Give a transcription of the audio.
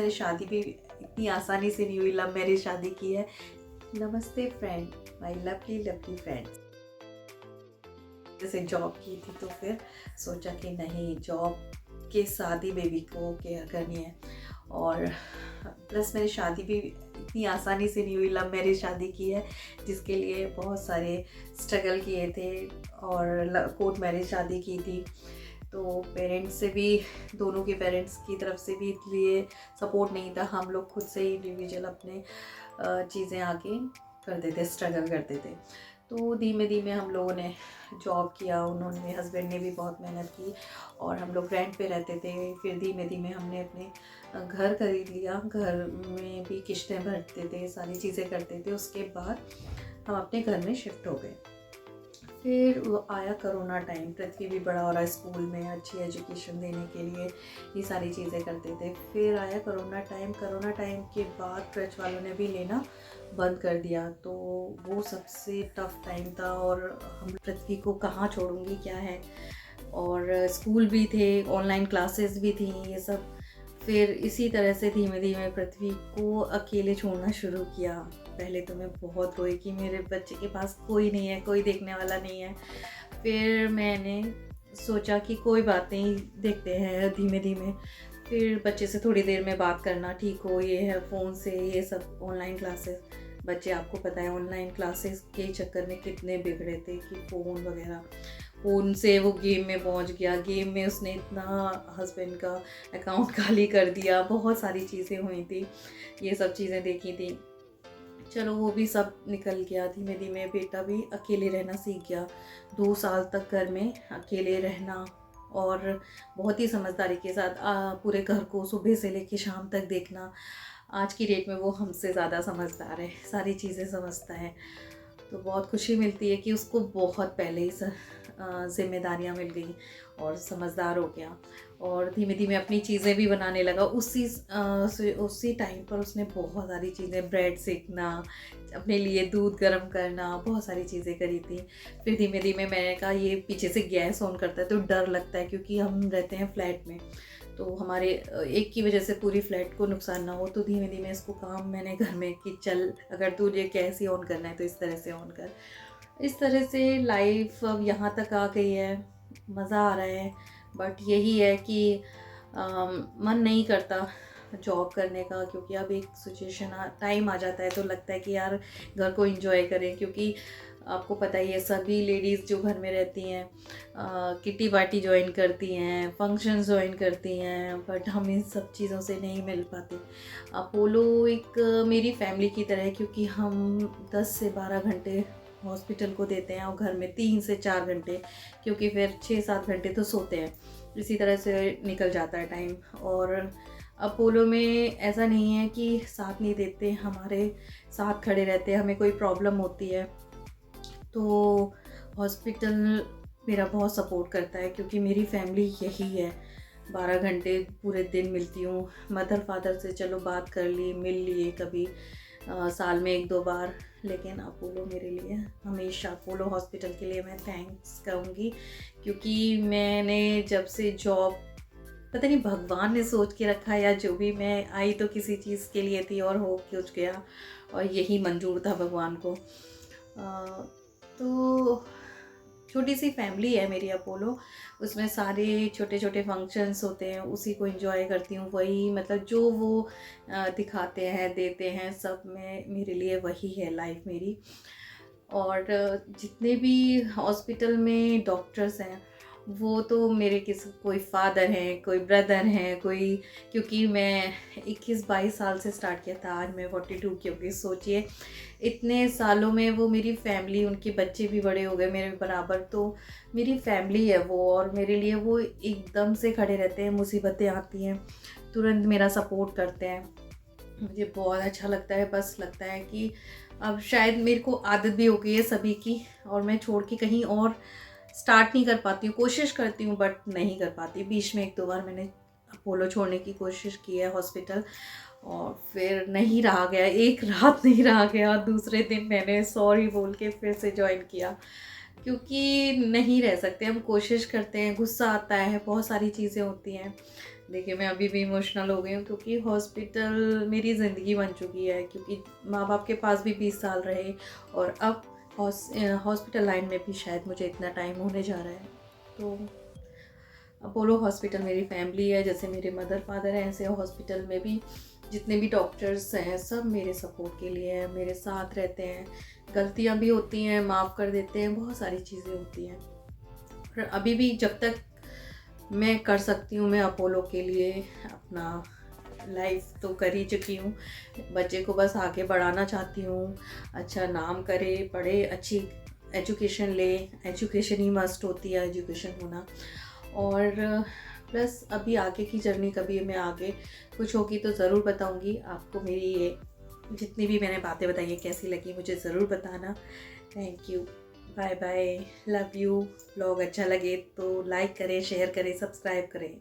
हमारी शादी भी इतनी आसानी से नहीं हुई, लव मैरिज शादी की है। नमस्ते friend, my lovely lovely friends. जैसे जॉब की थी तो फिर सोचा कि नहीं, जॉब के साथ ही बेबी को केयर करनी है। और प्लस मेरी शादी भी इतनी आसानी से नहीं हुई, लव मैरिज शादी की है, जिसके लिए बहुत सारे स्ट्रगल किए थे और कोर्ट मैरिज शादी की थी। तो पेरेंट्स से भी, दोनों के पेरेंट्स की तरफ से भी इसलिए सपोर्ट नहीं था। हम लोग खुद से ही इंडिविजुअल अपने चीज़ें आगे करते थे, स्ट्रगल करते थे। तो धीमे धीमे हम लोगों ने जॉब किया, उन्होंने, हस्बैंड ने भी बहुत मेहनत की और हम लोग रेंट पे रहते थे। फिर धीमे धीमे हमने अपने घर खरीद लिया, घर में भी किस्तें भरते थे, सारी चीज़ें करते थे। उसके बाद हम अपने घर में शिफ्ट हो गए। फिर वो आया कोरोना टाइम, पृथ्वी भी बड़ा हो रहा है, स्कूल में अच्छी एजुकेशन देने के लिए ये सारी चीज़ें करते थे। फिर आया कोरोना टाइम, कोरोना टाइम के बाद क्रच वालों ने भी लेना बंद कर दिया। तो वो सबसे टफ टाइम था और हम पृथ्वी को कहाँ छोड़ूंगी, क्या है। और स्कूल भी थे, ऑनलाइन क्लासेस भी थी, ये सब। फिर इसी तरह से धीमे धीमे पृथ्वी को अकेले छोड़ना शुरू किया। पहले तो मैं बहुत रोई कि मेरे बच्चे के पास कोई नहीं है, कोई देखने वाला नहीं है। फिर मैंने सोचा कि कोई बात नहीं, देखते हैं धीमे धीमे। फिर बच्चे से थोड़ी देर में बात करना ठीक हो, ये है फ़ोन से, ये सब ऑनलाइन क्लासेस। बच्चे, आपको पता है ऑनलाइन क्लासेस के चक्कर में कितने बिगड़े थे कि फ़ोन वगैरह, फ़ोन से वो गेम में पहुंच गया, गेम में उसने इतना हस्बैंड का अकाउंट खाली कर दिया, बहुत सारी चीज़ें हुई थी, ये सब चीज़ें देखी थी। चलो वो भी सब निकल गया। धीमे धीमे बेटा भी अकेले रहना सीख गया, 2 साल तक घर में अकेले रहना और बहुत ही समझदारी के साथ पूरे घर को सुबह से लेकर शाम तक देखना। आज की डेट में वो हमसे ज़्यादा समझदार है, सारी चीज़ें समझता है। तो बहुत खुशी मिलती है कि उसको बहुत पहले ही जिम्मेदारियाँ मिल गई और समझदार हो गया और धीमे धीमे अपनी चीज़ें भी बनाने लगा। उसी टाइम पर उसने बहुत सारी चीज़ें, ब्रेड सेकना, अपने लिए दूध गर्म करना, बहुत सारी चीज़ें करी थी। फिर धीमे धीमे मैंने कहा ये पीछे से गैस ऑन करता है तो डर लगता है, क्योंकि हम रहते हैं फ्लैट में, तो हमारे एक की वजह से पूरी फ्लैट को नुकसान ना हो। तो धीमे धीमे इसको काम मैंने घर में कि चल, अगर तुझे गैस ही ऑन करना है तो इस तरह से ऑन कर। इस तरह से लाइफ अब यहाँ तक आ गई है, मज़ा आ रहा है। बट यही है कि मन नहीं करता जॉब करने का, क्योंकि अब एक सिचुएशन टाइम आ जाता है तो लगता है कि यार घर को एंजॉय करें। क्योंकि आपको पता ही है, सभी लेडीज़ जो घर में रहती हैं किटी पार्टी ज्वाइन करती हैं, फंक्शंस ज्वाइन करती हैं, बट हम इन सब चीज़ों से नहीं मिल पाते। अपोलो एक मेरी फैमिली की तरह है, क्योंकि हम 10 से 12 घंटे हॉस्पिटल को देते हैं और घर में 3 से 4 घंटे, क्योंकि फिर 6-7 घंटे तो सोते हैं। इसी तरह से निकल जाता है टाइम। और अपोलो में ऐसा नहीं है कि साथ नहीं देते, हमारे साथ खड़े रहते हैं। हमें कोई प्रॉब्लम होती है तो हॉस्पिटल मेरा बहुत सपोर्ट करता है, क्योंकि मेरी फैमिली यही है। 12 घंटे पूरे दिन मिलती हूँ। मदर फादर से चलो बात कर ली, मिल लिए कभी साल में 1-2 बार, लेकिन अपोलो मेरे लिए हमेशा, अपोलो हॉस्पिटल के लिए मैं थैंक्स कहूँगी। क्योंकि मैंने जब से जॉब, पता नहीं भगवान ने सोच के रखा या जो भी, मैं आई तो किसी चीज़ के लिए थी और हो कुछ गया और यही मंजूर था भगवान को। तो छोटी सी फैमिली है मेरी अपोलो, उसमें सारे छोटे छोटे फंक्शंस होते हैं, उसी को एंजॉय करती हूँ। वही मतलब जो वो दिखाते हैं, देते हैं, सब में मेरे लिए वही है लाइफ मेरी। और जितने भी हॉस्पिटल में डॉक्टर्स हैं वो तो मेरे कोई फादर हैं, कोई ब्रदर हैं, कोई, क्योंकि मैं 21-22 साल से स्टार्ट किया था, आज मैं 42 की होगी। सोचिए इतने सालों में वो मेरी फैमिली, उनके बच्चे भी बड़े हो गए मेरे बराबर, तो मेरी फैमिली है वो। और मेरे लिए वो एकदम से खड़े रहते हैं, मुसीबतें आती हैं तुरंत मेरा सपोर्ट करते हैं। मुझे बहुत अच्छा लगता है। बस लगता है कि अब शायद मेरे को आदत भी हो गई है सभी की, और मैं छोड़ के कहीं और स्टार्ट नहीं कर पाती हूँ। कोशिश करती हूँ बट नहीं कर पाती। बीच में 1-2 बार मैंने अपोलो छोड़ने की कोशिश की है हॉस्पिटल, और फिर नहीं रहा गया, एक रात नहीं रहा गया, दूसरे दिन मैंने सॉरी बोल के फिर से ज्वाइन किया, क्योंकि नहीं रह सकते। हम कोशिश करते हैं, गुस्सा आता है, बहुत सारी चीज़ें होती हैं, देखिए मैं अभी भी इमोशनल हो गई हूँ क्योंकि हॉस्पिटल मेरी ज़िंदगी बन चुकी है, क्योंकि माँ बाप के पास भी 20 साल रहे और अब हॉस्पिटल लाइन में भी शायद मुझे इतना टाइम होने जा रहा है। तो अपोलो हॉस्पिटल मेरी फैमिली है, जैसे मेरे मदर फादर हैं ऐसे हॉस्पिटल में भी जितने भी डॉक्टर्स हैं सब मेरे सपोर्ट के लिए हैं, मेरे साथ रहते हैं। गलतियाँ भी होती हैं, माफ़ कर देते हैं, बहुत सारी चीज़ें होती हैं। और अभी भी जब तक मैं कर सकती हूँ मैं अपोलो के लिए अपना लाइफ तो कर ही चुकी हूँ। बच्चे को बस आगे बढ़ाना चाहती हूँ, अच्छा नाम करे, पढ़े, अच्छी एजुकेशन ले। एजुकेशन ही मस्ट होती है, एजुकेशन होना। और प्लस अभी आगे की जर्नी, कभी मैं आगे कुछ होगी तो ज़रूर बताऊँगी आपको। मेरी ये जितनी भी मैंने बातें बताई हैं कैसी लगी मुझे ज़रूर बताना। Thank you, bye bye, love you. Vlog अच्छा लगे तो लाइक करें, शेयर करें, सब्सक्राइब करें।